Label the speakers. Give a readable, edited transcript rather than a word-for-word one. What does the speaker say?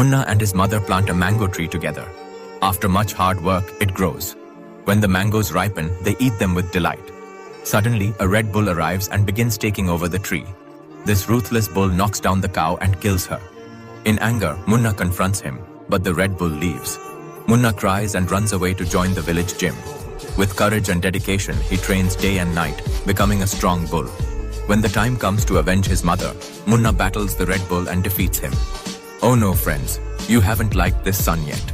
Speaker 1: Munna and his mother plant a mango tree together. After much hard work, it grows. When the mangoes ripen, they eat them with delight. Suddenly, a red bull arrives and begins taking over the tree. This ruthless bull knocks down the cow and kills her. In anger, Munna confronts him, but the red bull leaves. Munna cries and runs away to join the village gym. With courage and dedication, he trains day and night, becoming a strong bull. When the time comes to avenge his mother, Munna battles the red bull and defeats him. Oh no, friends, you haven't liked this son yet.